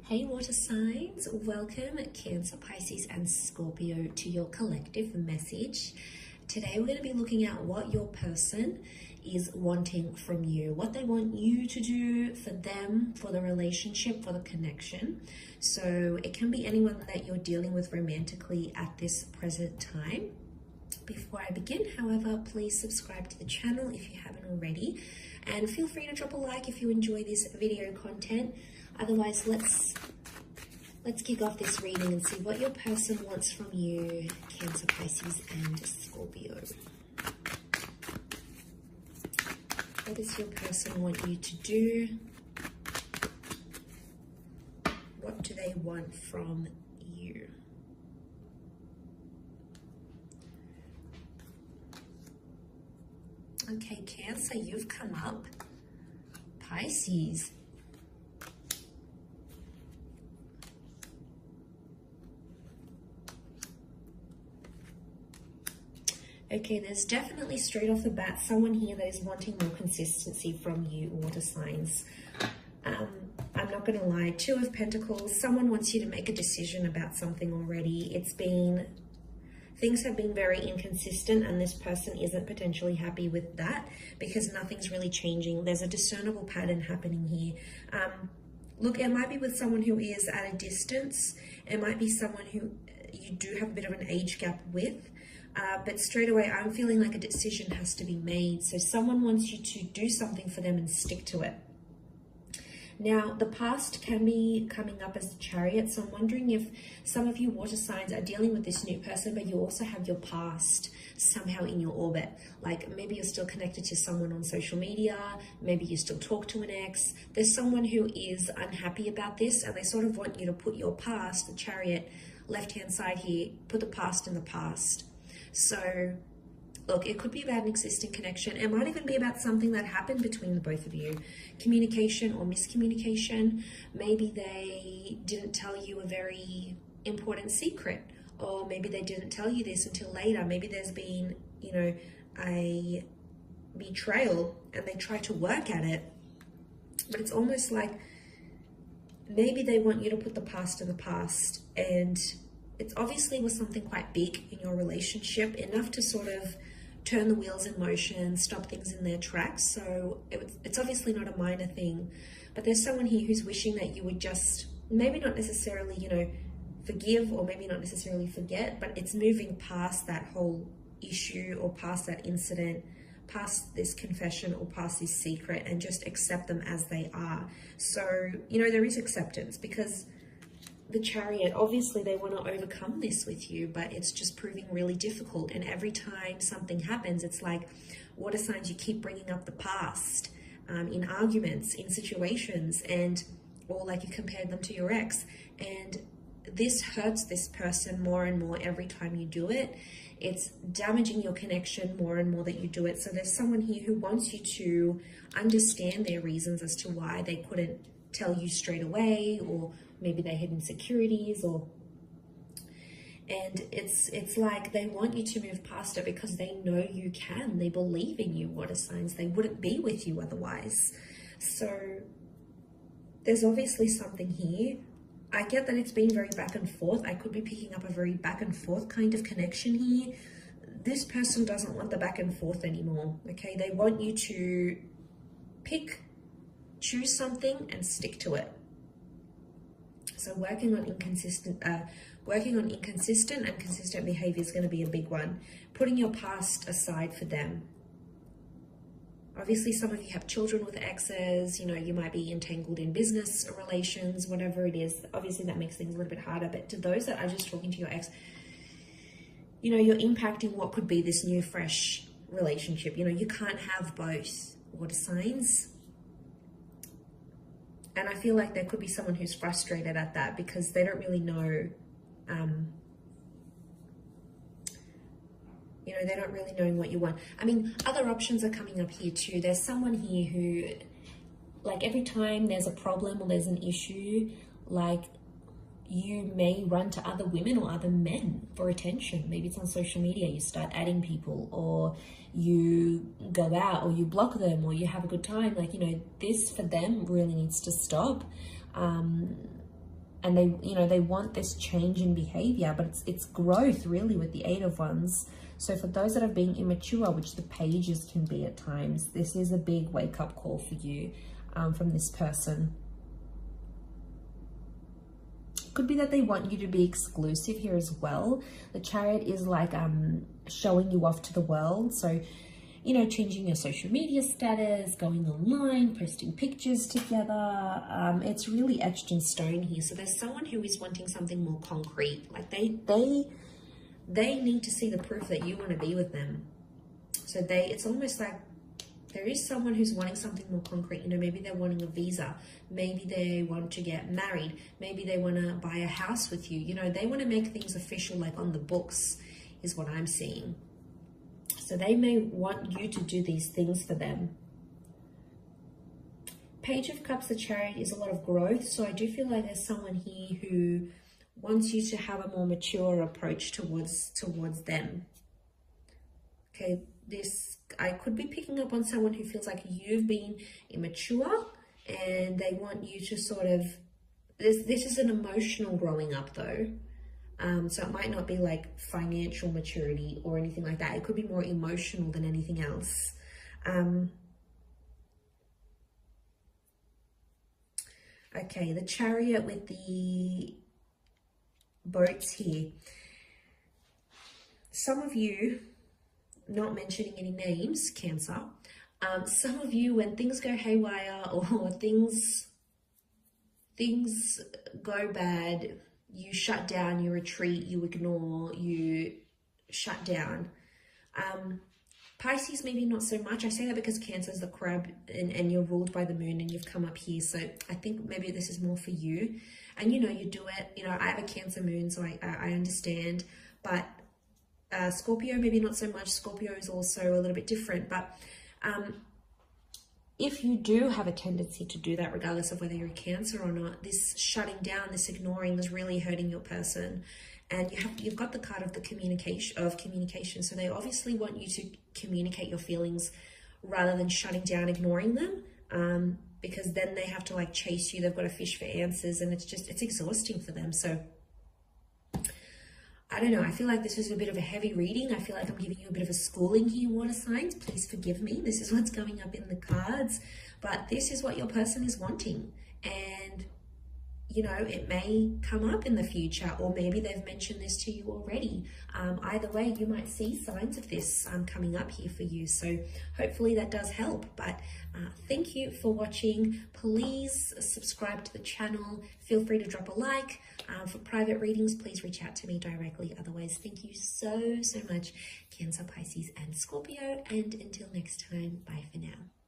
Hey water signs, welcome Cancer, Pisces and Scorpio to your collective message. Today we're going to be looking at what your person is wanting from you, what they want you to do for them, for the relationship, for the connection. So it can be anyone that you're dealing with romantically at this present time. Before I begin, however, please subscribe to the channel if you haven't already, and feel free to drop a like if you enjoy this video content. Otherwise, let's kick off this reading and see what your person wants from you, Cancer, Pisces and Scorpio. What does your person want you to do? What do they want from you? Okay, Cancer, you've come up. Pisces. Okay, there's definitely straight off the bat someone here that is wanting more consistency from you, water signs. I'm not going to lie, Two of Pentacles, someone wants you to make a decision about something already. Things have been very inconsistent and this person isn't potentially happy with that because nothing's really changing. There's a discernible pattern happening here. Look, it might be with someone who is at a distance. It might be someone who you do have a bit of an age gap with. But straight away, I'm feeling like a decision has to be made. So someone wants you to do something for them and stick to it. Now, the past can be coming up as the Chariot. So I'm wondering if some of you water signs are dealing with this new person, but you also have your past somehow in your orbit. Like maybe you're still connected to someone on social media. Maybe you still talk to an ex. There's someone who is unhappy about this and they sort of want you to put your past, the Chariot, left-hand side here, put the past in the past. So, look, it could be about an existing connection. It might even be about something that happened between the both of you. Communication or miscommunication. Maybe they didn't tell you a very important secret. Or maybe they didn't tell you this until later. Maybe there's been, a betrayal and they try to work at it. But it's almost like maybe they want you to put the past in the past, and it's obviously was something quite big in your relationship, enough to sort of turn the wheels in motion, stop things in their tracks. So it's obviously not a minor thing, but there's someone here who's wishing that you would just maybe not necessarily, forgive or maybe not necessarily forget, but it's moving past that whole issue or past that incident, past this confession or past this secret, and just accept them as they are. So, there is acceptance because the Chariot, obviously they want to overcome this with you, but it's just proving really difficult. And every time something happens, it's like water signs, you keep bringing up the past in arguments, in situations, or like you compared them to your ex. And this hurts this person more and more every time you do it. It's damaging your connection more and more that you do it. So there's someone here who wants you to understand their reasons as to why they couldn't tell you straight away, or maybe they had insecurities, and it's like they want you to move past it because they know you can. They believe in you, water signs. They wouldn't be with you otherwise. So there's obviously something here. I get that it's been very back and forth. I could be picking up a very back and forth kind of connection here. This person doesn't want the back and forth anymore, okay? They want you to choose something and stick to it. So working on inconsistent and consistent behavior is going to be a big one. Putting your past aside for them. Obviously, some of you have children with exes. You might be entangled in business relations, whatever it is. Obviously, that makes things a little bit harder. But to those that are just talking to your ex, you're impacting what could be this new, fresh relationship. You can't have both, water signs. And I feel like there could be someone who's frustrated at that because they don't really know, they don't really know what you want. I mean, other options are coming up here too. There's someone here who, like every time there's a problem or there's an issue, like you may run to other women or other men for attention. Maybe it's on social media, you start adding people, or you go out, or you block them, or you have a good time. Like, you know, this for them really needs to stop. and they, you know, they want this change in behavior, but it's growth really with the Eight of Wands. So for those that are being immature, which the pages can be at times, this is a big wake-up call for you from this person. It could be that they want you to be exclusive here as well. The Chariot is like showing you off to the world. So, you know, changing your social media status, going online, posting pictures together. It's really etched in stone here. So there's someone who is wanting something more concrete. Like they need to see the proof that you want to be with them. So it's almost like there is someone who's wanting something more concrete. You know, maybe they're wanting a visa. Maybe they want to get married. Maybe they want to buy a house with you. You know, they want to make things official, like on the books, is what I'm seeing. So they may want you to do these things for them. Page of Cups, the Chariot, is a lot of growth. So I do feel like there's someone here who wants you to have a more mature approach towards them. Okay, I could be picking up on someone who feels like you've been immature and they want you to sort of, this is an emotional growing up though. So it might not be like financial maturity or anything like that. It could be more emotional than anything else. Okay, the Chariot with the boats here. Some of you, not mentioning any names, Cancer, some of you, when things go haywire or things go bad, you shut down, you retreat, you ignore, you shut down. Pisces, maybe not so much. I say that because Cancer is the crab and you're ruled by the moon and you've come up here. So I think maybe this is more for you. And, you know, you do it. You know, I have a Cancer moon, so I understand. But Scorpio, maybe not so much. Scorpio is also a little bit different. But if you do have a tendency to do that, regardless of whether you're a Cancer or not, this shutting down, this ignoring is really hurting your person. And you've got the card of the communication. So they obviously want you to communicate your feelings rather than shutting down, ignoring them. Because then they have to like chase you. They've got to fish for answers, and it's exhausting for them. So I don't know. I feel like this is a bit of a heavy reading. I feel like I'm giving you a bit of a schooling here, water signs. Please forgive me. This is what's coming up in the cards. But this is what your person is wanting. And, you know, it may come up in the future, or maybe they've mentioned this to you already. Either way, you might see signs of this coming up here for you. So hopefully that does help. But thank you for watching. Please subscribe to the channel. Feel free to drop a like. For private readings, please reach out to me directly. Otherwise, thank you so much, Cancer, Pisces, and Scorpio. And until next time, bye for now.